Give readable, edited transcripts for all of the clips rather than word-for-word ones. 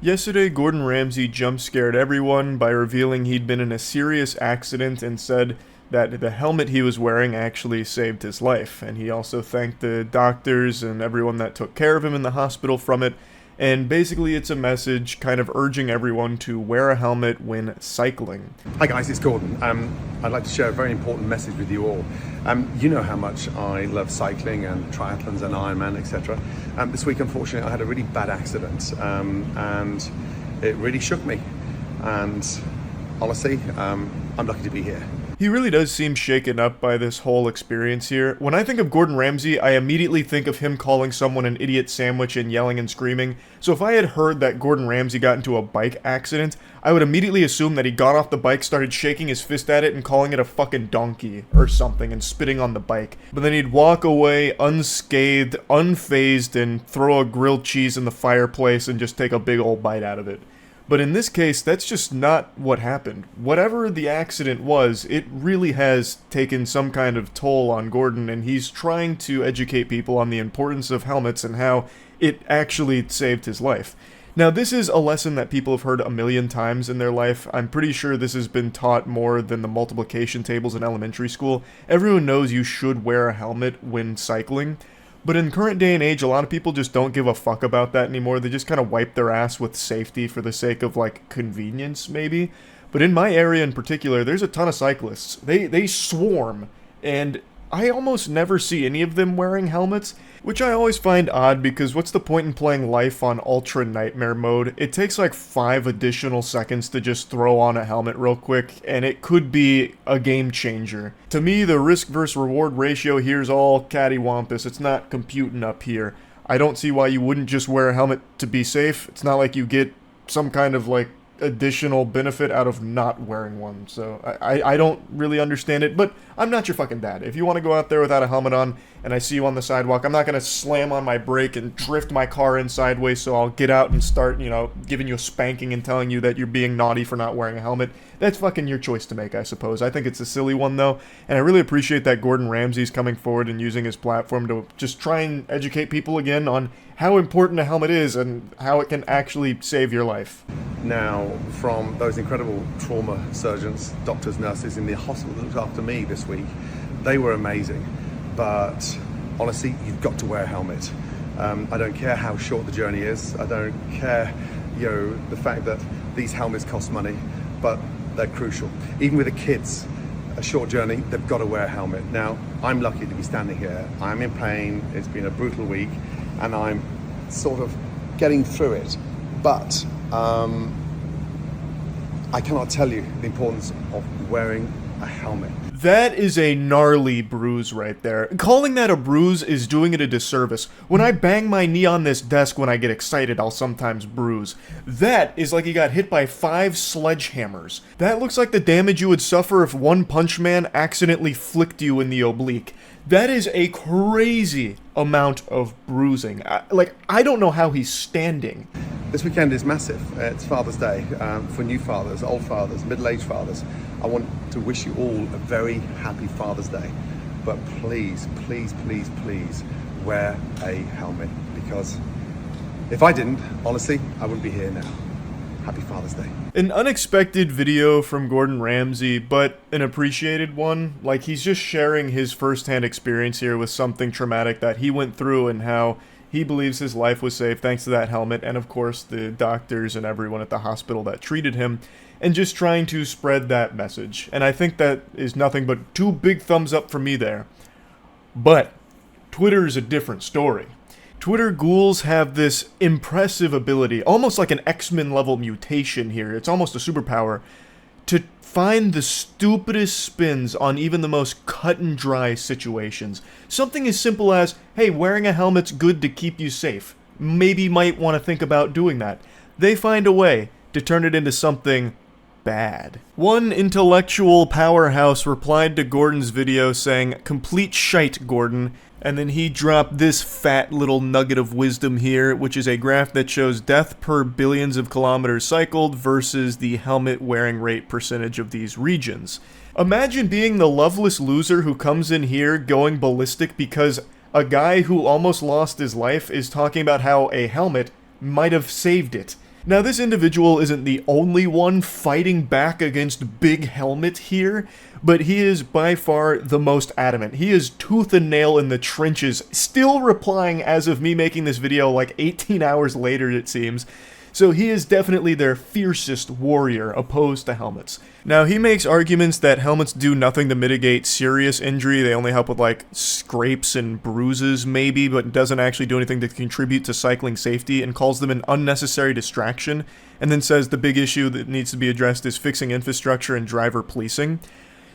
Yesterday, Gordon Ramsay jump scared everyone by revealing he'd been in a serious accident and said that the helmet he was wearing actually saved his life. And he also thanked the doctors and everyone that took care of him in the hospital from it. And basically, it's a message kind of urging everyone to wear a helmet when cycling. Hi guys, it's Gordon. I'd like to share a very important message with you all. You know how much I love cycling and triathlons and Ironman, etc. This week, unfortunately, I had a really bad accident and it really shook me. And honestly, I'm lucky to be here. He really does seem shaken up by this whole experience here. When I think of Gordon Ramsay, I immediately think of him calling someone an idiot sandwich and yelling and screaming. So if I had heard that Gordon Ramsay got into a bike accident, I would immediately assume that he got off the bike, started shaking his fist at it and calling it a fucking donkey or something and spitting on the bike. But then he'd walk away unscathed, unfazed, and throw a grilled cheese in the fireplace and just take a big old bite out of it. But in this case, that's just not what happened. Whatever the accident was, it really has taken some kind of toll on Gordon, and he's trying to educate people on the importance of helmets and how it actually saved his life. Now, this is a lesson that people have heard a million times in their life. I'm pretty sure this has been taught more than the multiplication tables in elementary school. Everyone knows you should wear a helmet when cycling. But in current day and age, a lot of people just don't give a fuck about that anymore. They just kind of wipe their ass with safety for the sake of, like, convenience, maybe. But in my area in particular, there's a ton of cyclists. They swarm, and I almost never see any of them wearing helmets, which I always find odd because what's the point in playing life on Ultra Nightmare mode? It takes like 5 additional seconds to just throw on a helmet real quick, and it could be a game changer. To me, the risk versus reward ratio here is all cattywampus. It's not computing up here. I don't see why you wouldn't just wear a helmet to be safe. It's not like you get some kind of like additional benefit out of not wearing one. So I don't really understand it, but I'm not your fucking dad. If you want to go out there without a helmet on and I see you on the sidewalk, I'm not going to slam on my brake and drift my car in sideways, so I'll get out and start, giving you a spanking and telling you that you're being naughty for not wearing a helmet. That's fucking your choice to make, I suppose. I think it's a silly one, though, and I really appreciate that Gordon Ramsay's coming forward and using his platform to just try and educate people again on how important a helmet is and how it can actually save your life. Now, from those incredible trauma surgeons, doctors, nurses in the hospital that looked after me this week, they were amazing. But honestly, you've got to wear a helmet. I don't care how short the journey is. I don't care, the fact that these helmets cost money, but they're crucial. Even with the kids, a short journey, they've got to wear a helmet. Now, I'm lucky to be standing here. I'm in pain. It's been a brutal week, and I'm sort of getting through it. But I cannot tell you the importance of wearing a helmet. That is a gnarly bruise right there. Calling that a bruise is doing it a disservice. When I bang my knee on this desk when I get excited, I'll sometimes bruise. That is like you got hit by 5 sledgehammers. That looks like the damage you would suffer if One Punch Man accidentally flicked you in the oblique. That is a crazy amount of bruising. I don't know how he's standing. This weekend is massive. It's Father's Day for new fathers, old fathers, middle-aged fathers. I want to wish you all a very happy Father's Day. But please, please, please, please wear a helmet, because if I didn't, honestly, I wouldn't be here now. Happy Father's Day. An unexpected video from Gordon Ramsay, but an appreciated one. Like, he's just sharing his first-hand experience here with something traumatic that he went through and how he believes his life was saved thanks to that helmet, and of course the doctors and everyone at the hospital that treated him, and just trying to spread that message. And I think that is nothing but 2 big thumbs up for me there. But Twitter is a different story. Twitter ghouls have this impressive ability, almost like an X-Men level mutation here, it's almost a superpower, to find the stupidest spins on even the most cut and dry situations. Something as simple as, hey, wearing a helmet's good to keep you safe. Maybe you might want to think about doing that. They find a way to turn it into something bad. One intellectual powerhouse replied to Gordon's video saying, "Complete shite, Gordon." And then he dropped this fat little nugget of wisdom here, which is a graph that shows death per billions of kilometers cycled versus the helmet wearing rate percentage of these regions. Imagine being the loveless loser who comes in here going ballistic because a guy who almost lost his life is talking about how a helmet might have saved it. Now, this individual isn't the only one fighting back against Big Helmet here, but he is by far the most adamant. He is tooth and nail in the trenches, still replying as of me making this video like 18 hours later, it seems. So he is definitely their fiercest warrior opposed to helmets. Now, he makes arguments that helmets do nothing to mitigate serious injury. They only help with like scrapes and bruises maybe, but doesn't actually do anything to contribute to cycling safety, and calls them an unnecessary distraction, and then says the big issue that needs to be addressed is fixing infrastructure and driver policing.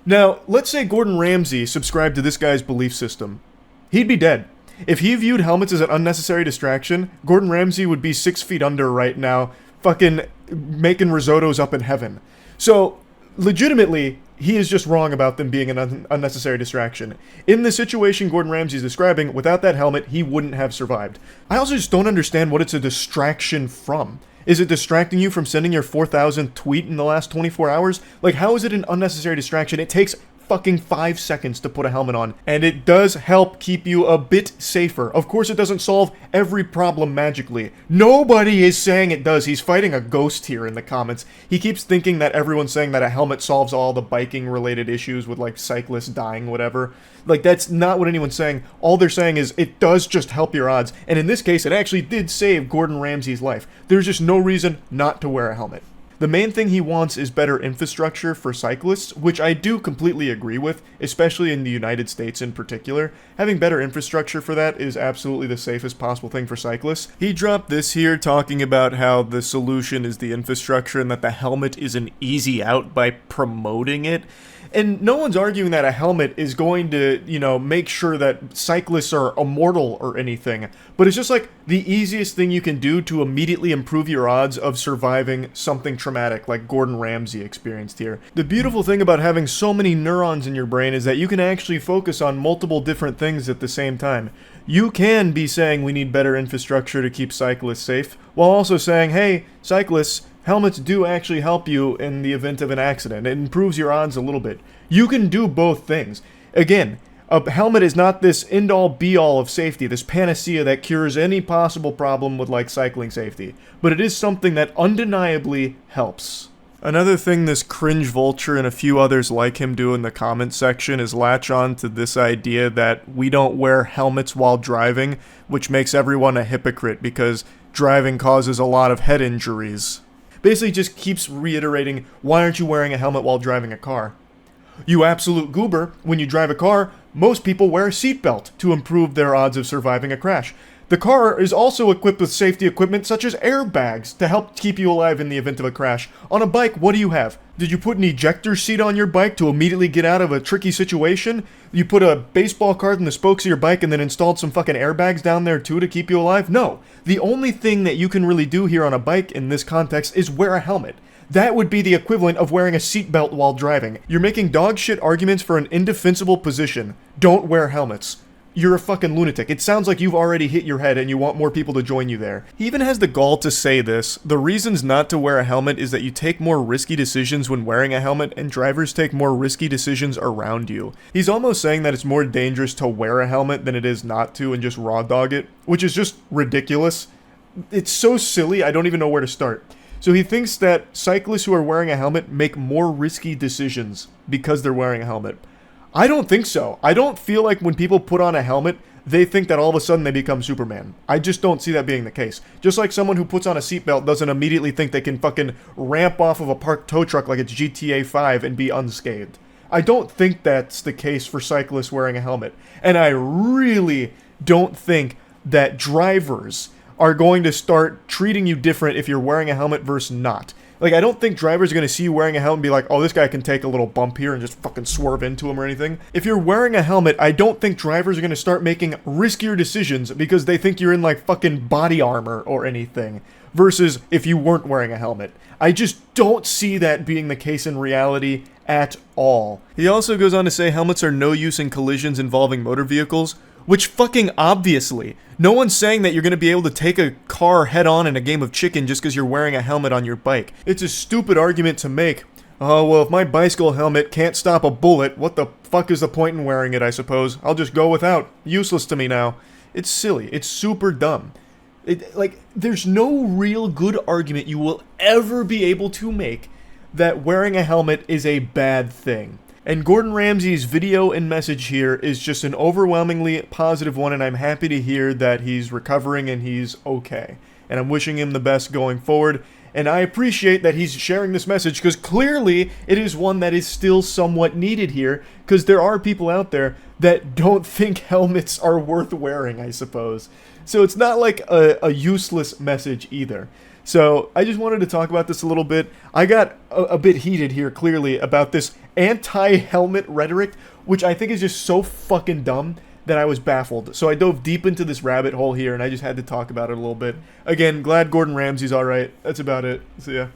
Now, let's say Gordon Ramsay subscribed to this guy's belief system. He'd be dead. If he viewed helmets as an unnecessary distraction, Gordon Ramsay would be 6 feet under right now, fucking making risottos up in heaven. So, legitimately, he is just wrong about them being an unnecessary distraction. In the situation Gordon Ramsay is describing, without that helmet, he wouldn't have survived. I also just don't understand what it's a distraction from. Is it distracting you from sending your 4,000th tweet in the last 24 hours? Like, how is it an unnecessary distraction? It takes fucking 5 seconds to put a helmet on, and it does help keep you a bit safer. Of course, it doesn't solve every problem magically. Nobody is saying it does. He's fighting a ghost here in the comments. He keeps thinking that everyone's saying that a helmet solves all the biking related issues with like cyclists dying, whatever. Like, that's not what anyone's saying. All they're saying is it does just help your odds, and in this case, it actually did save Gordon Ramsay's life. There's just no reason not to wear a helmet. The main thing he wants is better infrastructure for cyclists, which I do completely agree with, especially in the United States in particular. Having better infrastructure for that is absolutely the safest possible thing for cyclists. He dropped this here talking about how the solution is the infrastructure and that the helmet is an easy out by promoting it. And no one's arguing that a helmet is going to, make sure that cyclists are immortal or anything. But it's just like the easiest thing you can do to immediately improve your odds of surviving something traumatic like Gordon Ramsay experienced here. The beautiful thing about having so many neurons in your brain is that you can actually focus on multiple different things at the same time. You can be saying we need better infrastructure to keep cyclists safe, while also saying, hey, cyclists, helmets do actually help you in the event of an accident. It improves your odds a little bit. You can do both things. Again, a helmet is not this end-all be-all of safety, this panacea that cures any possible problem with like cycling safety, but it is something that undeniably helps. Another thing this cringe vulture and a few others like him do in the comments section is latch on to this idea that we don't wear helmets while driving, which makes everyone a hypocrite because driving causes a lot of head injuries. Basically just keeps reiterating, why aren't you wearing a helmet while driving a car? You absolute goober, when you drive a car, most people wear a seatbelt to improve their odds of surviving a crash. The car is also equipped with safety equipment such as airbags to help keep you alive in the event of a crash. On a bike, what do you have? Did you put an ejector seat on your bike to immediately get out of a tricky situation? You put a baseball card in the spokes of your bike and then installed some fucking airbags down there too to keep you alive? No. The only thing that you can really do here on a bike in this context is wear a helmet. That would be the equivalent of wearing a seatbelt while driving. You're making dog shit arguments for an indefensible position. Don't wear helmets. You're a fucking lunatic. It sounds like you've already hit your head and you want more people to join you there. He even has the gall to say this. The reasons not to wear a helmet is that you take more risky decisions when wearing a helmet and drivers take more risky decisions around you. He's almost saying that it's more dangerous to wear a helmet than it is not to and just raw dog it, which is just ridiculous. It's so silly, I don't even know where to start. So he thinks that cyclists who are wearing a helmet make more risky decisions because they're wearing a helmet. I don't think so. I don't feel like when people put on a helmet, they think that all of a sudden they become Superman. I just don't see that being the case. Just like someone who puts on a seatbelt doesn't immediately think they can fucking ramp off of a parked tow truck like it's GTA 5 and be unscathed. I don't think that's the case for cyclists wearing a helmet. And I really don't think that drivers are going to start treating you different if you're wearing a helmet versus not. Like, I don't think drivers are going to see you wearing a helmet and be like, oh, this guy can take a little bump here and just fucking swerve into him or anything. If you're wearing a helmet, I don't think drivers are going to start making riskier decisions because they think you're in, like, fucking body armor or anything, versus if you weren't wearing a helmet. I just don't see that being the case in reality at all. He also goes on to say helmets are no use in collisions involving motor vehicles, which fucking obviously. No one's saying that you're going to be able to take a car head on in a game of chicken just because you're wearing a helmet on your bike. It's a stupid argument to make. Oh, well, if my bicycle helmet can't stop a bullet, what the fuck is the point in wearing it, I suppose? I'll just go without. Useless to me now. It's silly. It's super dumb. Like, there's no real good argument you will ever be able to make that wearing a helmet is a bad thing. And Gordon Ramsay's video and message here is just an overwhelmingly positive one, and I'm happy to hear that he's recovering and he's okay. And I'm wishing him the best going forward. And I appreciate that he's sharing this message, because clearly it is one that is still somewhat needed here, because there are people out there that don't think helmets are worth wearing, I suppose. So it's not like a useless message either. So I just wanted to talk about this a little bit. I got a bit heated here, clearly, about this anti-helmet rhetoric, which I think is just so fucking dumb that I was baffled. So I dove deep into this rabbit hole here, and I just had to talk about it a little bit. Again, glad Gordon Ramsay's alright. That's about it. See ya.